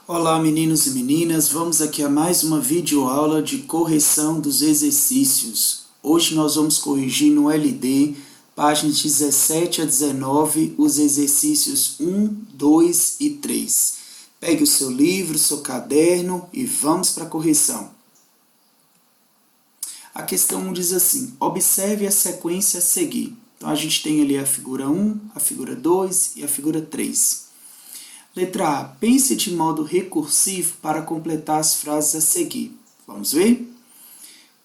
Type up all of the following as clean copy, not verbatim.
Olá meninos e meninas, vamos aqui a mais uma videoaula de correção dos exercícios. Hoje nós vamos corrigir no LD, páginas 17 a 19, os exercícios 1, 2 e 3. Pegue o seu livro, seu caderno e vamos para a correção. A questão 1 diz assim: observe a sequência a seguir. Então a gente tem ali a figura 1, a figura 2 e a figura 3. Letra A. Pense de modo recursivo para completar as frases a seguir. Vamos ver?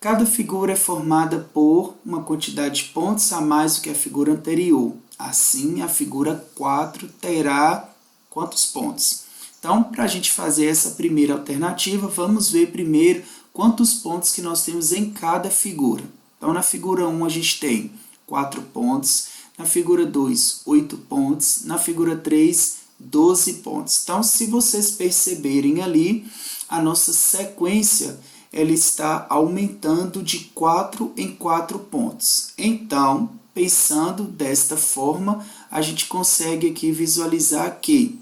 Cada figura é formada por uma quantidade de pontos a mais do que a figura anterior. Assim, a figura 4 terá quantos pontos? Então, para a gente fazer essa primeira alternativa, vamos ver primeiro quantos pontos que nós temos em cada figura. Então, na figura 1 a gente tem 4 pontos, na figura 2, 8 pontos, na figura 3, 12 pontos. Então, se vocês perceberem ali, a nossa sequência ela está aumentando de 4 em 4 pontos. Então, pensando desta forma, a gente consegue aqui visualizar que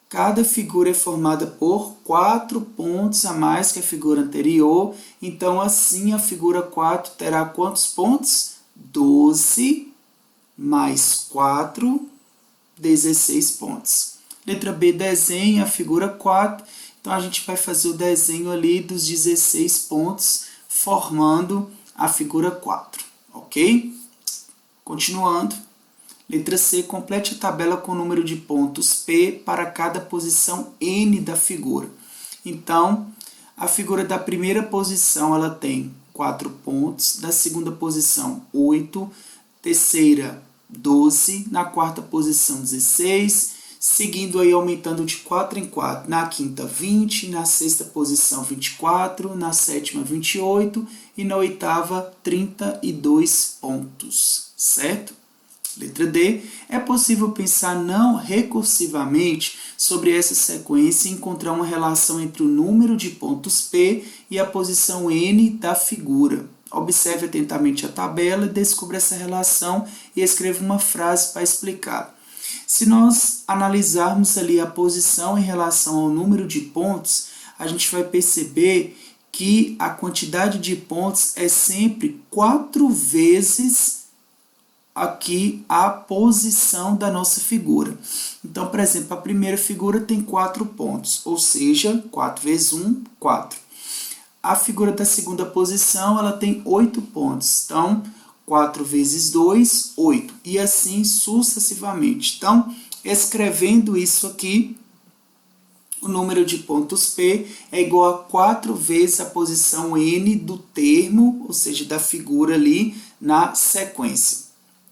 cada figura é formada por 4 pontos a mais que a figura anterior. Então, assim, a figura 4 terá quantos pontos? 12 mais 4, 16 pontos. Letra B, desenhe a figura 4. Então, a gente vai fazer o desenho ali dos 16 pontos, formando a figura 4, ok? Continuando. Letra C, complete a tabela com o número de pontos P para cada posição N da figura. Então, a figura da primeira posição ela tem 4 pontos, da segunda posição 8, terceira 12, na quarta posição 16, seguindo aí aumentando de 4 em 4, na quinta 20, na sexta posição 24, na sétima 28 e na oitava 32 pontos, certo? Letra D, é possível pensar não recursivamente sobre essa sequência e encontrar uma relação entre o número de pontos P e a posição N da figura. Observe atentamente a tabela e descubra essa relação e escreva uma frase para explicar. Se nós analisarmos ali a posição em relação ao número de pontos, a gente vai perceber que a quantidade de pontos é sempre 4 vezes aqui a posição da nossa figura. Então, por exemplo, a primeira figura tem 4 pontos, ou seja, 4 vezes 1, 4. A figura da segunda posição, ela tem 8 pontos. Então, 4 vezes 2, 8. E assim sucessivamente. Então, escrevendo isso aqui, o número de pontos P é igual a 4 vezes a posição N do termo, ou seja, da figura ali na sequência.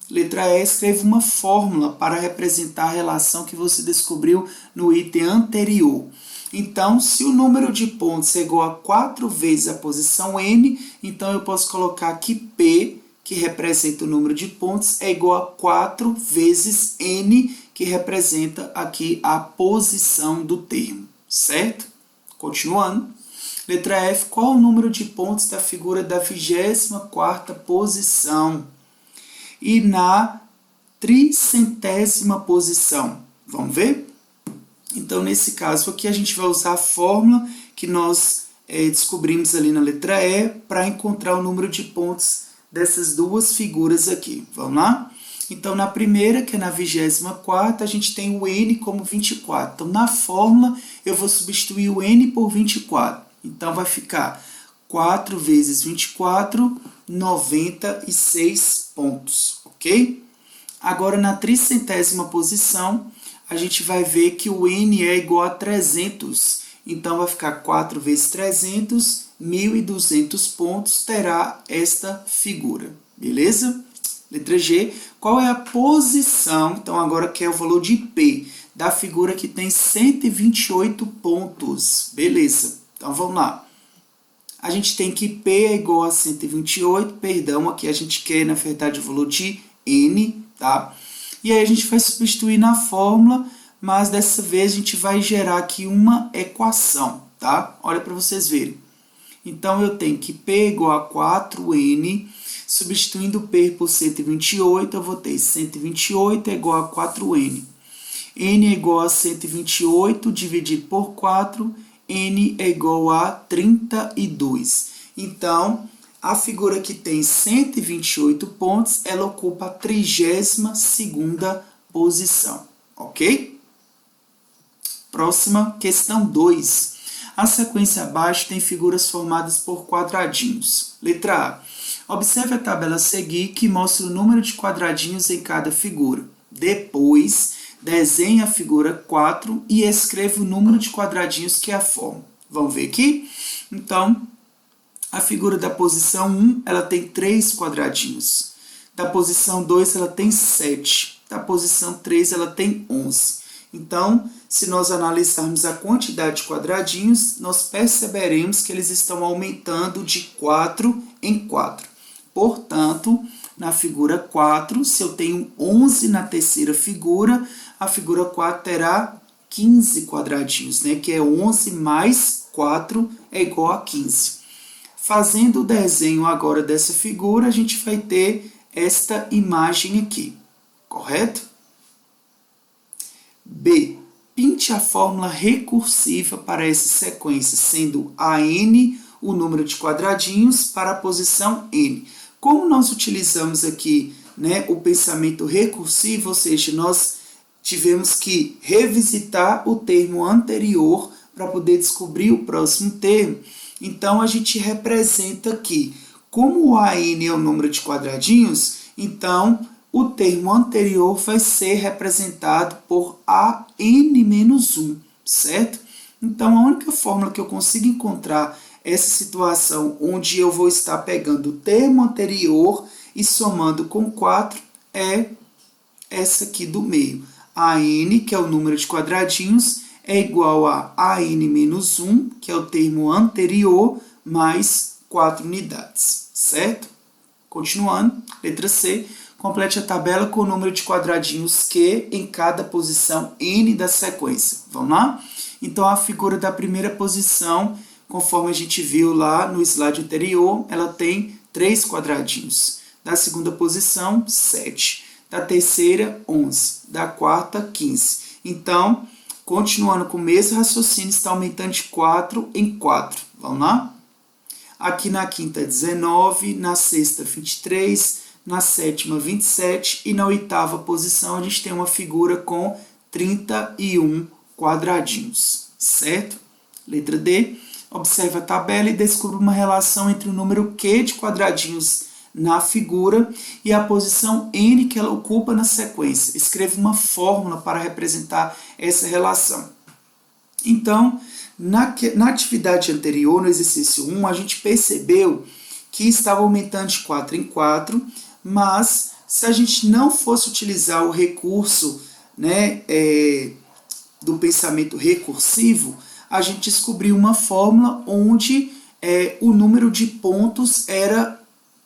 Letra E, escreva uma fórmula para representar a relação que você descobriu no item anterior. Então, se o número de pontos é igual a 4 vezes a posição N, então eu posso colocar aqui P, que representa o número de pontos, é igual a 4 vezes N, que representa aqui a posição do termo, certo? Continuando. Letra F, qual o número de pontos da figura da 24ª posição? E na 300ª posição. Vamos ver? Então, nesse caso aqui, a gente vai usar a fórmula que nós descobrimos ali na letra E para encontrar o número de pontos dessas duas figuras aqui. Vamos lá? Então, na primeira, que é na 24ª, a gente tem o N como 24. Então, na fórmula, eu vou substituir o N por 24. Então, vai ficar 4 vezes 24, 96 pontos, ok? Agora, na 300ª posição, a gente vai ver que o N é igual a 300. Então, vai ficar 4 vezes 300, 1.200 pontos, terá esta figura, beleza? Letra G, qual é a posição, então agora que é o valor de P, da figura que tem 128 pontos, beleza? Então, vamos lá. A gente tem que P é igual a 128, perdão, aqui a gente quer, na verdade, o valor de N, tá? E aí a gente vai substituir na fórmula, mas dessa vez a gente vai gerar aqui uma equação, tá? Olha para vocês verem. Então, eu tenho que P é igual a 4N, substituindo P por 128, eu vou ter 128 é igual a 4N. n é igual a 128 dividido por 4, n é igual a 32. Então, a figura que tem 128 pontos, ela ocupa a 32ª posição, ok? Próxima, questão 2. A sequência abaixo tem figuras formadas por quadradinhos. Letra A. Observe a tabela a seguir que mostra o número de quadradinhos em cada figura. Depois, desenhe a figura 4 e escreva o número de quadradinhos que a formam. Vamos ver aqui? Então, a figura da posição 1, ela tem 3 quadradinhos. Da posição 2, ela tem 7. Da posição 3, ela tem 11. Então, se nós analisarmos a quantidade de quadradinhos, nós perceberemos que eles estão aumentando de 4 em 4. Portanto, na figura 4, se eu tenho 11 na terceira figura, a figura 4 terá 15 quadradinhos, né? Que é 11 mais 4 é igual a 15. Fazendo o desenho agora dessa figura, a gente vai ter esta imagem aqui, correto? B. Pinte a fórmula recursiva para essa sequência, sendo a n o número de quadradinhos para a posição n. Como nós utilizamos aqui, né, o pensamento recursivo, ou seja, nós tivemos que revisitar o termo anterior para poder descobrir o próximo termo, então a gente representa aqui, como o AN é o número de quadradinhos, então o termo anterior vai ser representado por AN-1, certo? Então, a única fórmula que eu consigo encontrar essa situação onde eu vou estar pegando o termo anterior e somando com 4 é essa aqui do meio. AN, que é o número de quadradinhos, é igual a AN-1, que é o termo anterior, mais 4 unidades, certo? Continuando, letra C. Complete a tabela com o número de quadradinhos Q em cada posição N da sequência. Vamos lá? Então, a figura da primeira posição, conforme a gente viu lá no slide anterior, ela tem 3 quadradinhos. Da segunda posição, 7. Da terceira, 11. Da quarta, 15. Então, continuando com o mesmo raciocínio, está aumentando de 4 em 4. Vamos lá? Aqui na quinta, 19. Na sexta, 23. Na sétima, 27, e na oitava posição a gente tem uma figura com 31 quadradinhos, certo? Letra D, observe a tabela e descubra uma relação entre o número Q de quadradinhos na figura e a posição N que ela ocupa na sequência. Escreva uma fórmula para representar essa relação. Então, na atividade anterior, no exercício 1, a gente percebeu que estava aumentando de 4 em 4, mas se a gente não fosse utilizar o recurso, né, do pensamento recursivo, a gente descobriu uma fórmula onde o número de pontos era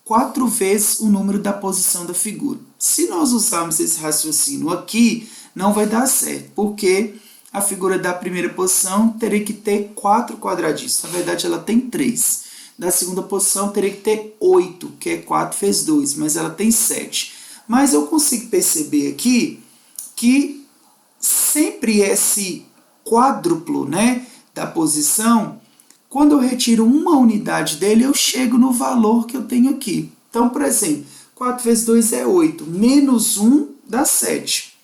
4 vezes o número da posição da figura. Se nós usarmos esse raciocínio aqui, não vai dar certo, porque a figura da primeira posição teria que ter 4 quadradinhos. Na verdade, ela tem 3. Da segunda posição, teria que ter 8, que é 4 vezes 2, mas ela tem 7. Mas eu consigo perceber aqui que sempre esse quádruplo, né, da posição, quando eu retiro uma unidade dele, eu chego no valor que eu tenho aqui. Então, por exemplo, 4 vezes 2 é 8, menos 1 dá 7.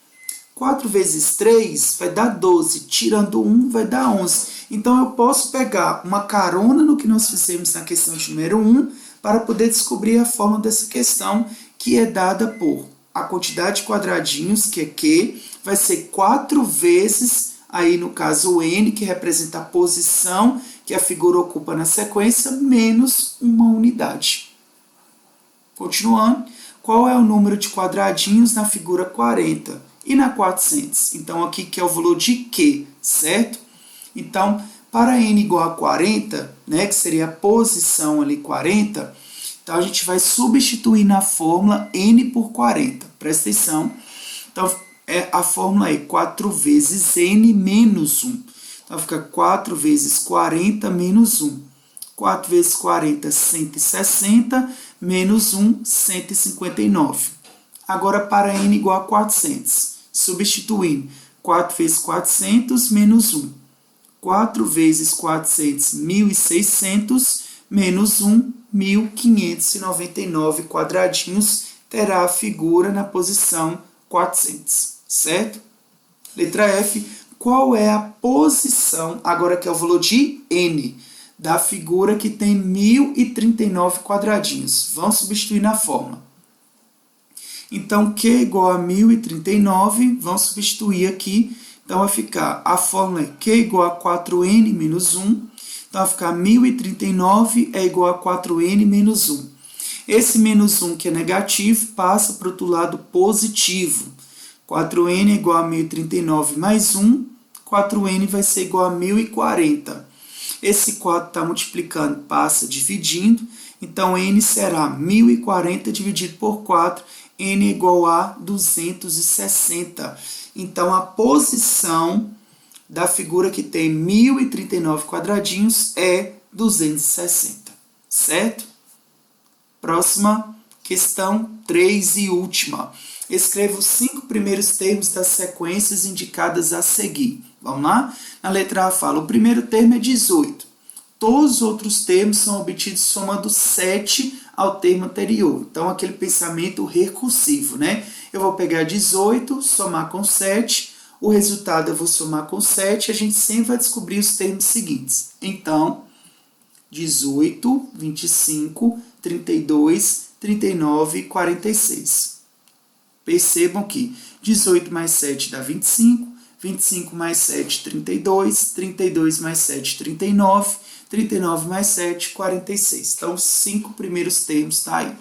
4 vezes 3 vai dar 12, tirando 1 vai dar 11. Então, eu posso pegar uma carona no que nós fizemos na questão de número 1 para poder descobrir a fórmula dessa questão, que é dada por a quantidade de quadradinhos, que é Q, vai ser 4 vezes, aí no caso o N, que representa a posição que a figura ocupa na sequência, menos uma unidade. Continuando, qual é o número de quadradinhos na figura 40 e na 400? Então, aqui que é o valor de Q, certo? Então, para n igual a 40, né, que seria a posição ali 40, então a gente vai substituir na fórmula n por 40. Presta atenção. Então, a fórmula é 4 vezes n menos 1. Então, fica 4 vezes 40 menos 1. 4 vezes 40, 160, menos 1, 159. Agora, para n igual a 400, substituindo 4 vezes 400 menos 1. 4 vezes 400, 1.600, menos 1, 1.599 quadradinhos, terá a figura na posição 400, certo? Letra F, qual é a posição, agora que é o valor de N, da figura que tem 1.039 quadradinhos? Vamos substituir na fórmula. Então, Q igual a 1.039, vamos substituir aqui. Então, vai ficar, a fórmula é Q igual a 4N menos 1. Então, vai ficar 1.039 é igual a 4N menos 1. Esse menos 1 que é negativo passa para o outro lado positivo. 4N é igual a 1.039 mais 1. 4N vai ser igual a 1.040. Esse 4 está multiplicando, passa dividindo. Então, N será 1.040 dividido por 4. N é igual a 260. Então, a posição da figura que tem 1.039 quadradinhos é 260, certo? Próxima questão, 3 e última. Escreva os 5 primeiros termos das sequências indicadas a seguir. Vamos lá? Na letra A fala, o primeiro termo é 18. Todos os outros termos são obtidos somando 7 ao termo anterior. Então, aquele pensamento recursivo, né? Eu vou pegar 18, somar com 7, o resultado eu vou somar com 7, a gente sempre vai descobrir os termos seguintes. Então, 18, 25, 32, 39 e 46. Percebam que 18 mais 7 dá 25, 25 mais 7, 32, 32 mais 7, 39, 39 mais 7, 46. Então, os 5 primeiros termos estão aí.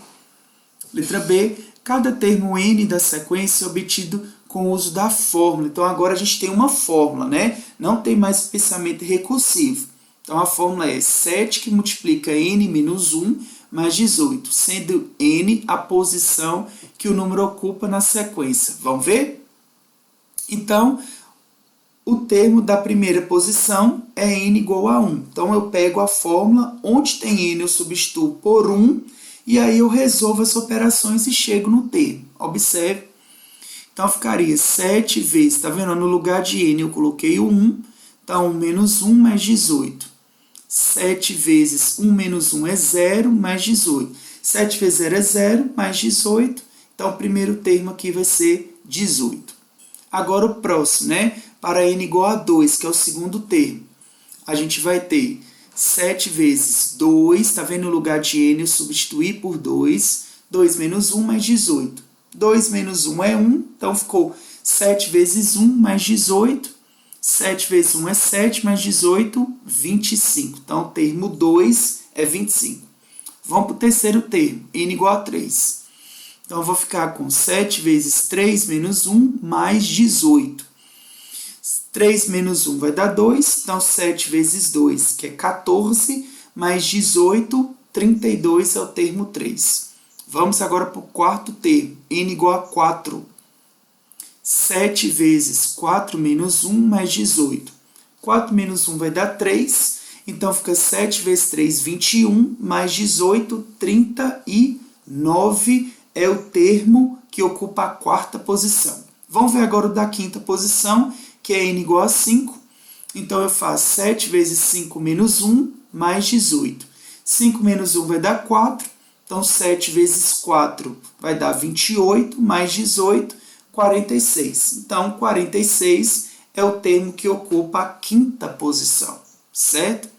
Letra B, cada termo N da sequência é obtido com o uso da fórmula. Então, agora a gente tem uma fórmula, né? Não tem mais pensamento recursivo. Então, a fórmula é 7 que multiplica N menos 1 mais 18, sendo N a posição que o número ocupa na sequência. Vamos ver? Então, o termo da primeira posição é N igual a 1. Então, eu pego a fórmula, onde tem N eu substituo por 1, e aí eu resolvo as operações e chego no termo. Observe. Então, ficaria 7 vezes, está vendo? No lugar de N eu coloquei o 1, então 1 menos 1 mais 18. 7 vezes 1 menos 1 é 0, mais 18. 7 vezes 0 é 0, mais 18. Então, o primeiro termo aqui vai ser 18. Agora, o próximo, né? Para N igual a 2, que é o segundo termo. A gente vai ter 7 vezes 2, está vendo? No lugar de N eu substituí por 2. 2 menos 1 mais 18. 2 menos 1 é 1, então ficou 7 vezes 1 mais 18. 7 vezes 1 é 7, mais 18, 25. Então, o termo 2 é 25. Vamos para o terceiro termo, N igual a 3. Então, eu vou ficar com 7 vezes 3 menos 1, mais 18. 3 menos 1 vai dar 2, então 7 vezes 2, que é 14, mais 18, 32 é o termo 3. Vamos agora para o quarto termo, N igual a 4. 7 vezes 4 menos 1 mais 18. 4 menos 1 vai dar 3, então fica 7 vezes 3, 21, mais 18, 39 é o termo que ocupa a quarta posição. Vamos ver agora o da quinta posição, que é N igual a 5. Então, eu faço 7 vezes 5 menos 1, mais 18. 5 menos 1 vai dar 4, então 7 vezes 4 vai dar 28, mais 18, 46. Então, 46 é o termo que ocupa a quinta posição, certo?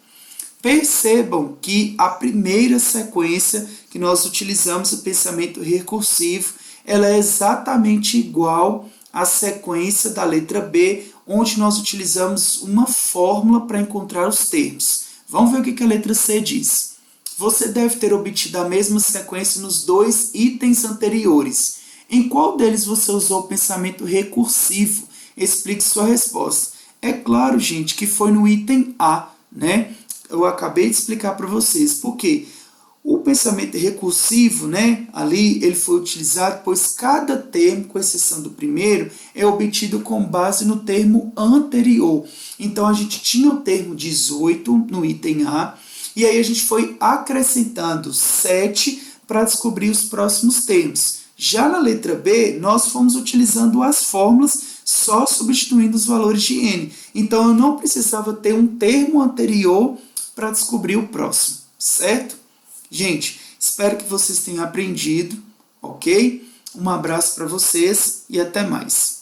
Percebam que a primeira sequência que nós utilizamos, o pensamento recursivo, ela é exatamente igual à sequência da letra B, onde nós utilizamos uma fórmula para encontrar os termos. Vamos ver o que a letra C diz. Você deve ter obtido a mesma sequência nos 2 itens anteriores. Em qual deles você usou o pensamento recursivo? Explique sua resposta. É claro, gente, que foi no item A, né? Eu acabei de explicar para vocês. Por quê? O pensamento recursivo, né, ali ele foi utilizado, pois cada termo, com exceção do primeiro, é obtido com base no termo anterior. Então, a gente tinha o termo 18 no item A, e aí a gente foi acrescentando 7 para descobrir os próximos termos. Já na letra B, nós fomos utilizando as fórmulas só substituindo os valores de n. Então, eu não precisava ter um termo anterior para descobrir o próximo, certo? Gente, espero que vocês tenham aprendido, ok? Um abraço para vocês e até mais.